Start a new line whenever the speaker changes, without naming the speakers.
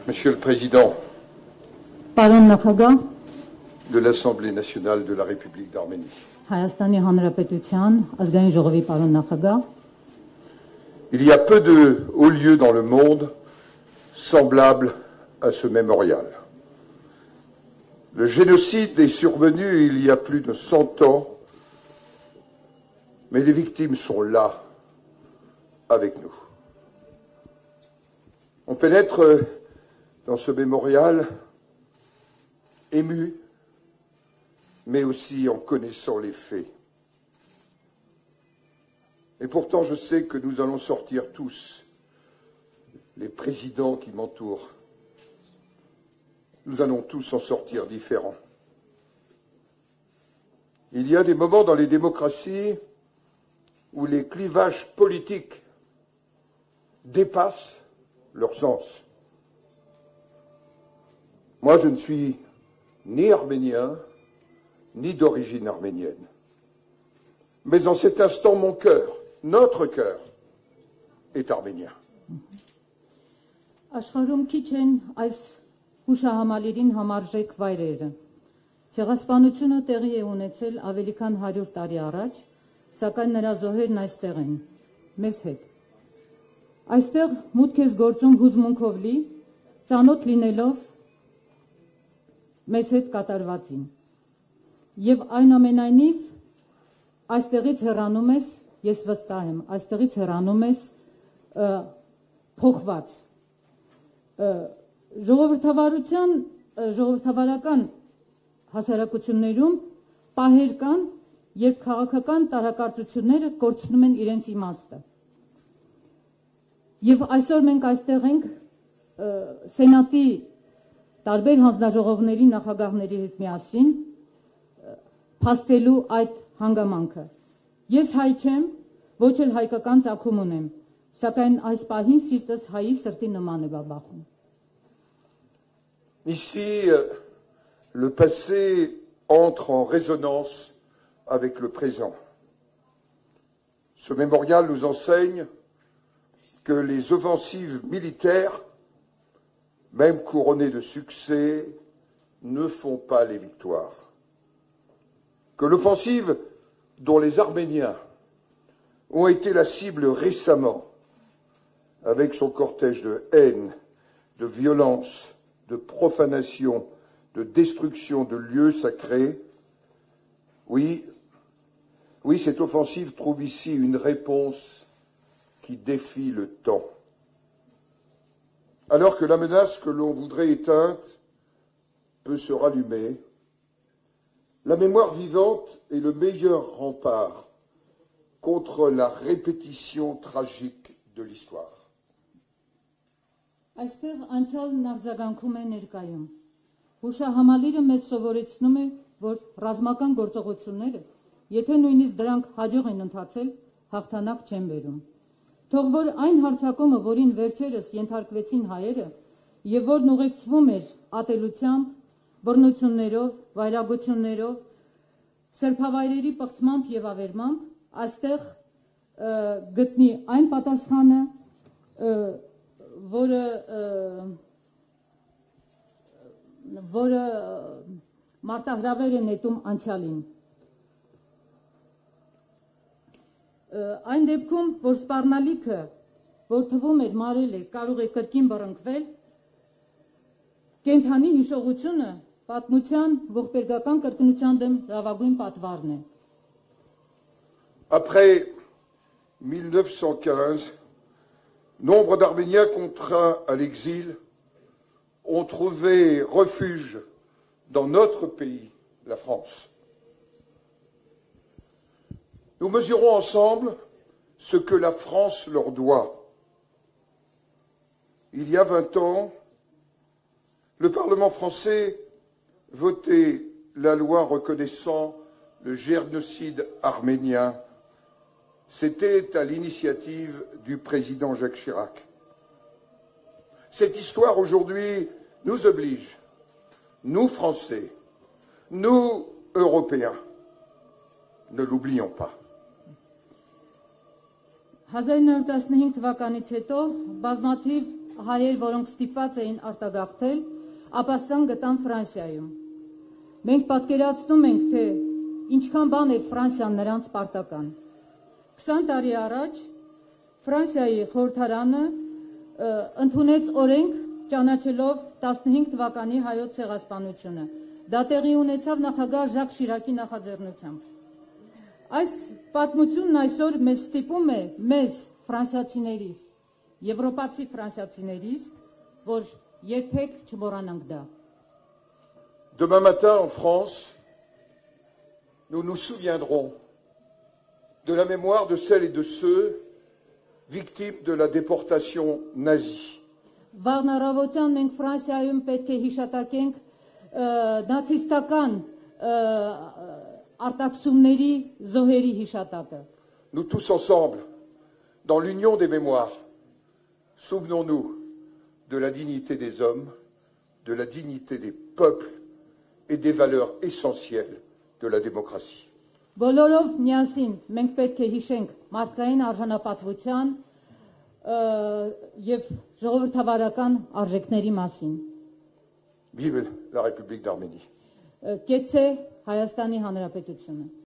Monsieur le Président
Պարոն նախագահ,
de l'Assemblée nationale de la République d'Arménie,
Հայաստանի Հանրապետության ազգային ժողովի պարոն նախագահ,
il y a peu de hauts lieux dans le monde semblables à ce mémorial. Le génocide est survenu il y a plus de 100 ans, mais les victimes sont là, avec nous. On pénètre dans ce mémorial ému, mais aussi en connaissant les faits. Et pourtant, je sais que nous allons sortir tous, les présidents qui m'entourent, nous allons tous en sortir différents. Il y a des moments dans les démocraties où les clivages politiques dépassent leur sens. Moi, je ne suis ni arménien, ni d'origine arménienne. Mais en cet instant, mon cœur, notre cœur, est arménien.
Աշխարհում քիչ են այս հուշահամալիրին համարժեք վայրերը։ Ցեղասպանությունը տեղի է ունեցել ավելի քան 100 տարի առաջ, սակայն նրա զոհերն այստեղ են, մեզ հետ։ Այստեղ մուտք ես գործում հուզմունքով լի, ծանոթ լինելով մեզ հետ կատարվածին։ Եվ այնուամենայնիվ այստեղից հեռանում ես, ես վստահ եմ, այստեղից հեռանում ես փոխված։ Ժողովրդավարական հասարակություններում պահեր կան, երբ քաղաքական տարակարծությունները կորցնում են իրենց իմաստը։ Եվ այսօր մենք այստեղ ենք Սենատի տարբեր հանձնաժողովների նախագահների հետ միասին փաստելու այդ հանգամանքը։ Ես հայ չեմ, ոչ էլ հայկական ծագում ունեմ, սակայն այս պահին սիրտս հայի սրտի նման է բաբախում։
Ici, le passé entre en résonance avec le présent. Ce mémorial nous enseigne que les offensives militaires, même couronnées de succès, ne font pas les victoires. Que l'offensive dont les Arméniens ont été la cible récemment, avec son cortège de haine, de violence, de profanation, de destruction de lieux sacrés, oui, cette offensive trouve ici une réponse qui défie le temps. Alors que la menace que l'on voudrait éteinte peut se rallumer, la mémoire vivante est le meilleur rempart contre la répétition tragique de l'histoire.
Այստեղ անցյալն արձագանքում է ներկայում։ Հուշահամալիրը մեզ սովորեցնում է, որ ռազմական գործողությունները, եթե նույնիսկ դրանք հաջող են ընթացել, հաղթանակ չեն բերում։ Թող որ այն հարձակումը, որին վերջերս ենթարկվեցին հայերը, եւ որն ուղեկցվում էր ատելությամբ, բռնություններով, վայրագություններով, սրբավայրերի պղծմամբ եւ ավերմամբ, այստեղ գտնի այն պատասխանը, որը մարտահրավեր է նետում անցյալին։ Այն դեպքում, որ սպառնալիքը, որ թվում էր մարել է, կարող է կրկին բռնկվել, կենդանի հիշողությունը պատմության ողբերգական կրկնության դեմ լավագույն պատվարն է։
Après 1915, nombre d'Arméniens contraints à l'exil ont trouvé refuge dans notre pays, la France. Nous mesurons ensemble ce que la France leur doit. Il y a 20 ans, le Parlement français votait la loi reconnaissant le génocide arménien. C'était à l'initiative du président Jacques Chirac. Cette histoire aujourd'hui nous oblige, nous Français, nous Européens, ne l'oublions pas.
1915 թվականից հետո բազմաթիվ հայեր, որոնք ստիպված էին արտագաղթել, ապաստան գտան Ֆրանսիայում։ Մենք պատկերացնում ենք, թե ինչքան բան է Ֆրանսիան նրանց պարտական։ 20 տարի առաջ Ֆրանսիայի խորհրդարանը ընդունեց օրենք ճանաչելով 15 թվականի հայոց ցեղասպանությունը։ Դա տեղի ունեցավ նախագահ Ժակ Շիրակի նախաձեռնությամբ։ Այս պատմությունն այսօր մեզ ստիպում է մեզ ֆրանսիացիներիս, եվրոպացի ֆրանսիացիներիս, որ երբեք չմոռանանք դա։
Demain matin, en France, nous nous souviendrons de la mémoire de celles et de ceux victimes de la déportation nazie.
Վաղն առավոտյան մենք Ֆրանսիայում պետք է հիշատակենք նացիստական արտաքսումների զոհերի հիշատակը։
Nous tous ensemble, dans l'union des mémoires, souvenons-nous de la dignité des hommes, de la dignité des peuples et des valeurs essentielles de la démocratie.
Բոլորով միասին մենք պետք է հիշենք մարդկային արժանապատվության եւ ժողովրդավարական արժեքների մասին։
Vive la République d'Arménie.
Կեցե Հայաստանի Հանրապետությունը։